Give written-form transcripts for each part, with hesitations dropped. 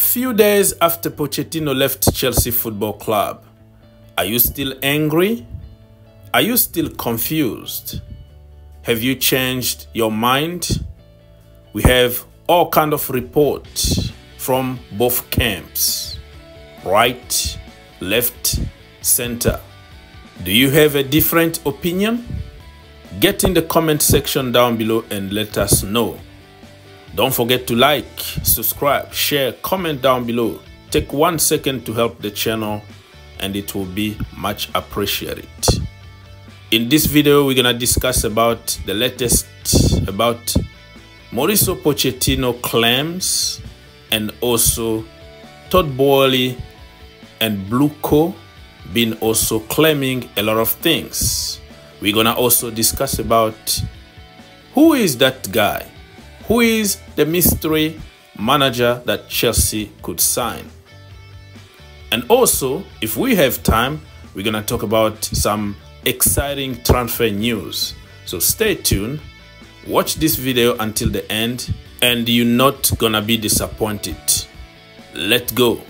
Few days after Pochettino left Chelsea Football Club, are you still angry? Are you still confused? Have you changed your mind? We have all kind of reports from both camps, right, left, center. Do you have a different opinion? Get in the comment section down below and let us know. Don't forget to like, subscribe, share, comment down below. Take 1 second to help the channel and it will be much appreciated. In this video, we're gonna discuss about the latest about Mauricio Pochettino claims and also Todd Boehly and Bluco been also claiming a lot of things. We're gonna also discuss about who is that guy? Who is the mystery manager that Chelsea could sign? And also, if we have time, we're gonna talk about some exciting transfer news. So stay tuned, watch this video until the end, and you're not gonna be disappointed. Let's go.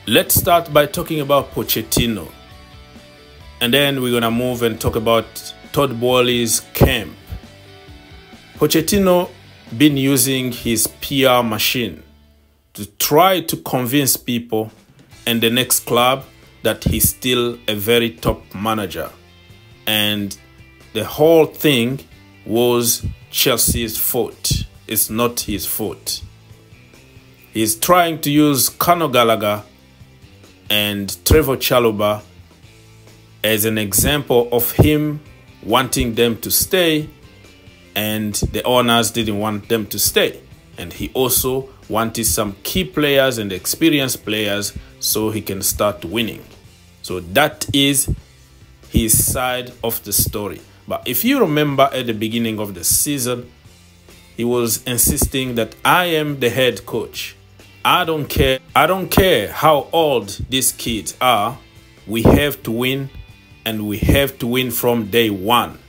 Let's start by talking about Pochettino. And then we're gonna move and talk about Todd Boehly's camp. Pochettino been using his PR machine to try to convince people and the next club that he's still a very top manager. And the whole thing was Chelsea's fault. It's not his fault. He's trying to use Conor Gallagher and Trevor Chalobah as an example of him wanting them to stay, and the owners didn't want them to stay. And he also wanted some key players and experienced players so he can start winning. So that is his side of the story. But if you remember at the beginning of the season, he was insisting that I am the head coach. I don't care how old these kids are. We have to win, and we have to win from day one.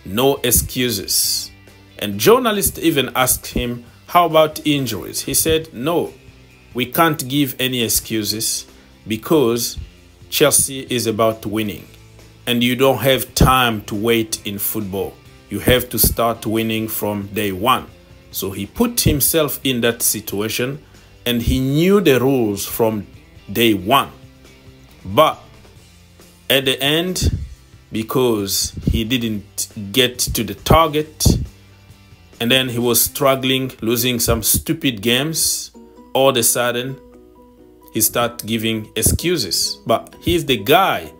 No excuses. And journalists even asked him, how about injuries? He said, no, we can't give any excuses because Chelsea is about winning. And you don't have time to wait in football. You have to start winning from day one. So he put himself in that situation and he knew the rules from day one. But at the end, because he didn't get to the target, and then he was struggling, losing some stupid games, all of a sudden, he started giving excuses. But he's the guy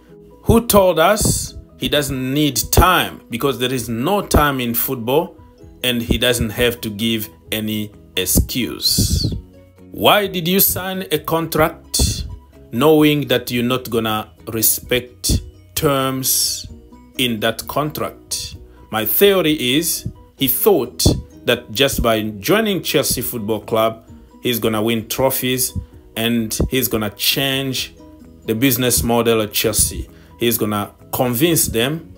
who told us he doesn't need time because there is no time in football and he doesn't have to give any excuse. Why did you sign a contract knowing that you're not gonna respect terms in that contract? My theory is he thought that just by joining Chelsea Football Club, he's gonna win trophies and he's gonna change the business model of Chelsea. He's gonna convince them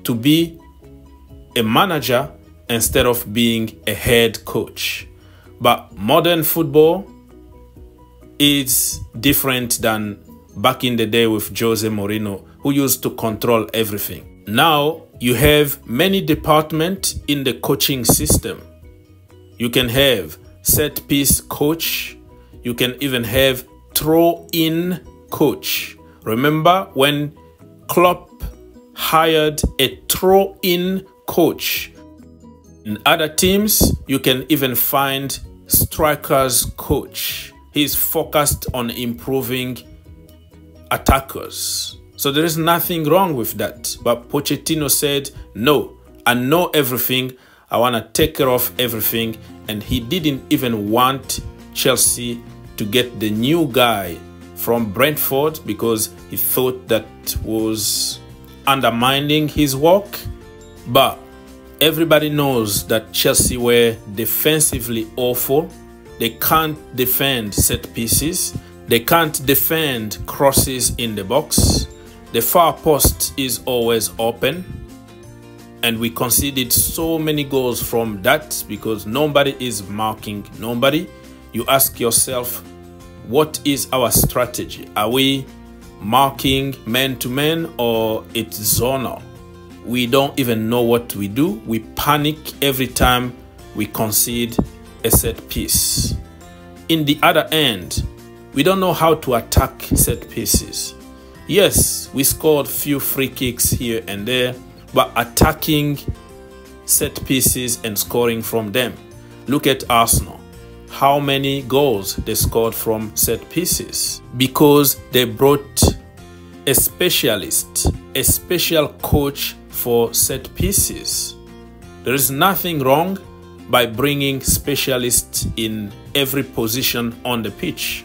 to be a manager instead of being a head coach. But modern football is different than back in the day with Jose Mourinho, who used to control everything. Now you have many departments in the coaching system. You can have set piece coach. You can even have throw-in coach. Remember when Klopp hired a throw-in coach? In other teams, you can even find strikers coach. He's focused on improving attackers. So there is nothing wrong with that. But Pochettino said, no, I know everything. I want to take care of everything. And he didn't even want Chelsea to get the new guy from Brentford because he thought that was undermining his work. But everybody knows that Chelsea were defensively awful. They can't defend set pieces. They can't defend crosses in the box. The far post is always open. And we conceded so many goals from that because nobody is marking nobody. You ask yourself, what is our strategy? Are we marking man-to-man or it's zonal? We don't even know what we do. We panic every time we concede a set piece. In the other end, we don't know how to attack set pieces. Yes, we scored few free kicks here and there, but attacking set pieces and scoring from them. Look at Arsenal. How many goals they scored from set pieces? Because they brought a specialist, a special coach for set pieces. There is nothing wrong by bringing specialists in every position on the pitch.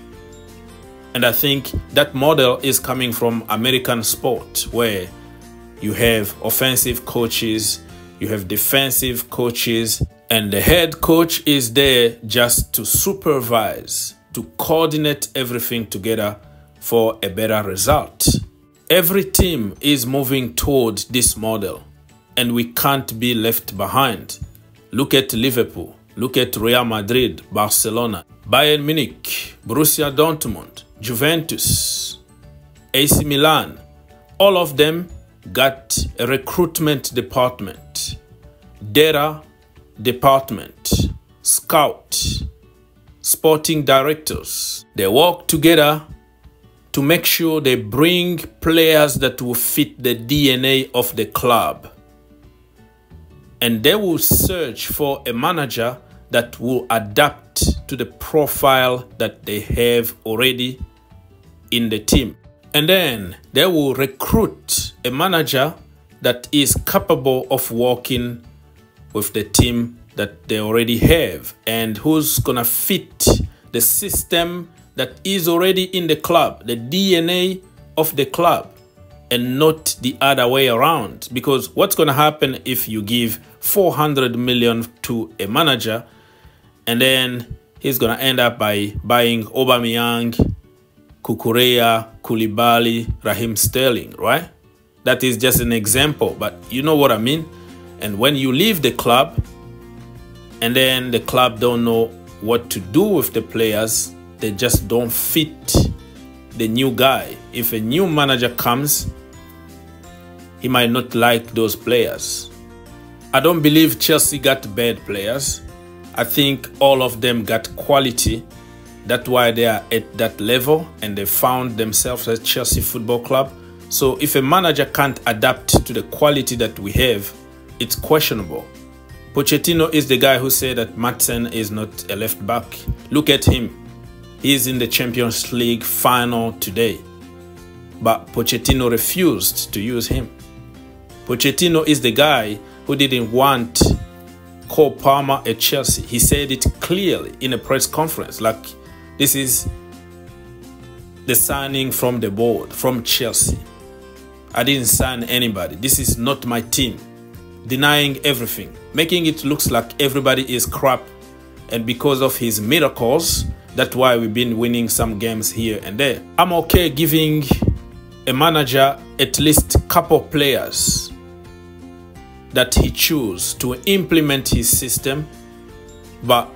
And I think that model is coming from American sport, where you have offensive coaches, you have defensive coaches, and the head coach is there just to supervise, to coordinate everything together for a better result. Every team is moving toward this model, and we can't be left behind. Look at Liverpool, look at Real Madrid, Barcelona, Bayern Munich, Borussia Dortmund, Juventus, AC Milan. All of them got a recruitment department, data department, scout, sporting directors. They work together to make sure they bring players that will fit the DNA of the club. And they will search for a manager that will adapt to the profile that they have already in the team. And then they will recruit a manager that is capable of working with the team that they already have and who's gonna fit the system that is already in the club, the DNA of the club, and not the other way around. Because what's gonna happen if you give 400 million to a manager and then he's gonna end up by buying Aubameyang, Kukureya, Koulibaly, Raheem Sterling, right? That is just an example, but you know what I mean. And when you leave the club and then the club don't know what to do with the players, they just don't fit the new guy. If a new manager comes, he might not like those players. I don't believe Chelsea got bad players. I think all of them got quality. That's why they are at that level and they found themselves at Chelsea Football Club. So if a manager can't adapt to the quality that we have, it's questionable. Pochettino is the guy who said that Madsen is not a left back. Look at him. He's in the Champions League final today. But Pochettino refused to use him. Pochettino is the guy who didn't want Cole Palmer at Chelsea. He said it clearly in a press conference, like, this is the signing from the board, from Chelsea. I didn't sign anybody. This is not my team. Denying everything, making it look like everybody is crap. And because of his miracles, that's why we've been winning some games here and there. I'm okay giving a manager at least a couple players that he chooses to implement his system, but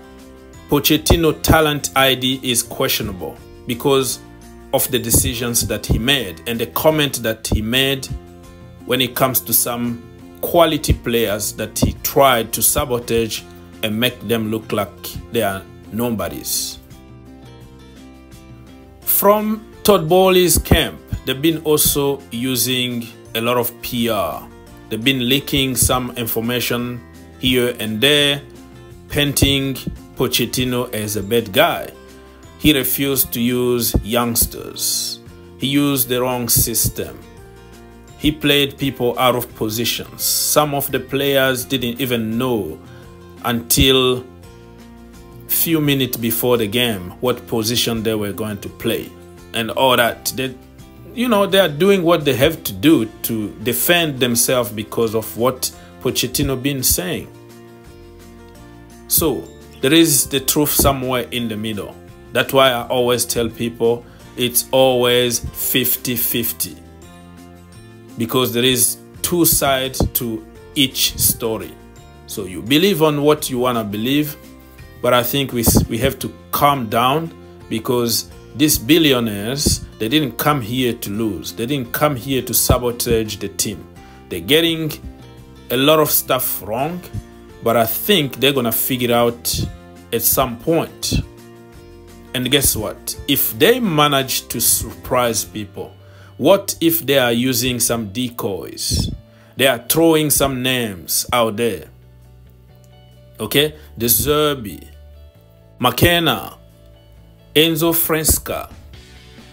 Pochettino talent ID is questionable because of the decisions that he made and the comment that he made when it comes to some quality players that he tried to sabotage and make them look like they are nobodies. From Todd Boehly's camp, they've been also using a lot of PR. They've been leaking some information here and there, painting Pochettino as a bad guy. He refused to use youngsters. He used the wrong system. He played people out of positions. Some of the players didn't even know until few minutes before the game what position they were going to play and all that. They are doing what they have to do to defend themselves because of what Pochettino been saying. So there is the truth somewhere in the middle. That's why I always tell people it's always 50-50. Because there is two sides to each story. So you believe on what you want to believe, but I think we have to calm down because these billionaires, they didn't come here to lose. They didn't come here to sabotage the team. They're getting a lot of stuff wrong, but I think they're going to figure it out at some point. And guess what? If they manage to surprise people, what if they are using some decoys? They are throwing some names out there. Okay? De Zerbi, McKenna, Enzo Fresca.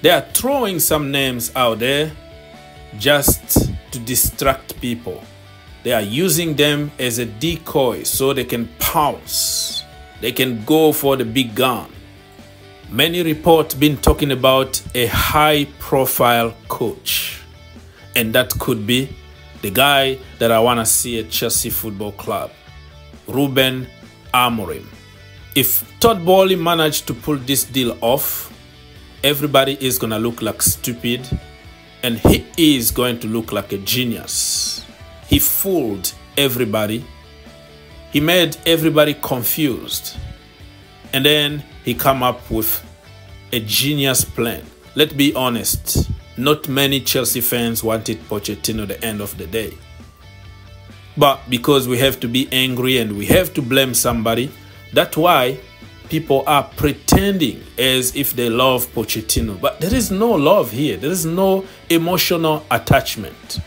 They are throwing some names out there just to distract people. They are using them as a decoy so they can pounce. They can go for the big gun. Many reports been talking about a high-profile coach. And that could be the guy that I want to see at Chelsea Football Club, Ruben Amorim. If Todd Boehly managed to pull this deal off, everybody is going to look like stupid, and he is going to look like a genius. He fooled everybody. He made everybody confused. And then he came up with a genius plan. Let's be honest, not many Chelsea fans wanted Pochettino at the end of the day. But because we have to be angry and we have to blame somebody, that's why people are pretending as if they love Pochettino. But there is no love here. There is no emotional attachment.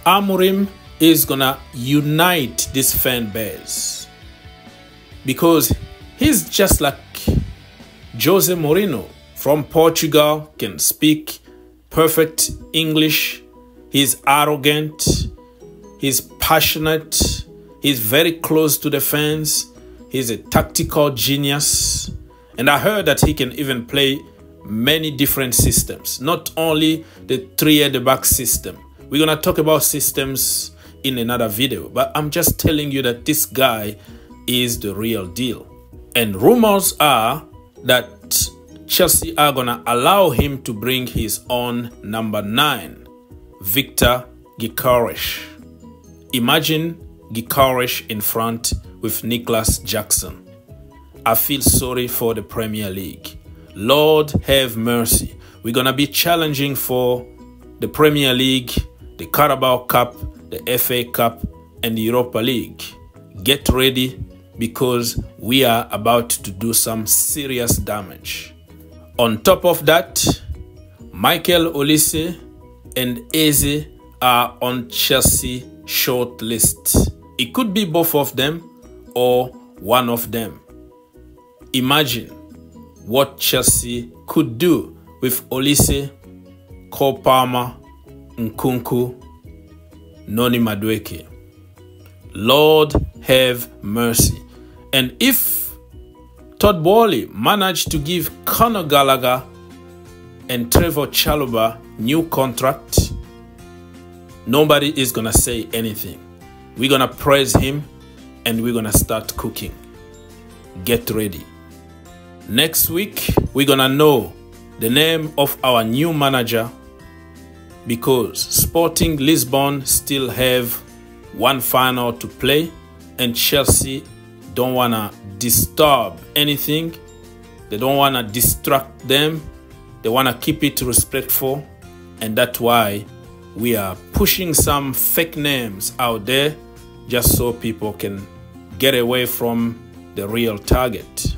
Amorim is going to unite this fan base because he's just like Jose Mourinho from Portugal, can speak perfect English. He's arrogant. He's passionate. He's very close to the fans. He's a tactical genius. And I heard that he can even play many different systems, not only the 3 at the back system. We're going to talk about systems in another video, but I'm just telling you that this guy is the real deal. And rumors are that Chelsea are going to allow him to bring his own number 9, Victor Gyökeres. Imagine Gyökeres in front with Nicholas Jackson. I feel sorry for the Premier League. Lord have mercy. We're going to be challenging for the Premier League, the Carabao Cup, the FA Cup, and the Europa League. Get ready because we are about to do some serious damage. On top of that, Michael Olise and Eze are on Chelsea short list. It could be both of them or one of them. Imagine what Chelsea could do with Olise, Cole Palmer, Nkunku, Noni Madueke. Lord have mercy. And if Todd Boehly managed to give Conor Gallagher and Trevor Chalobah new contract, nobody is going to say anything. We're going to praise him and we're going to start cooking. Get ready. Next week, we're going to know the name of our new manager because Sporting Lisbon still have one final to play and Chelsea don't want to disturb anything. They don't want to distract them. They want to keep it respectful. And that's why we are pushing some fake names out there just so people can get away from the real target.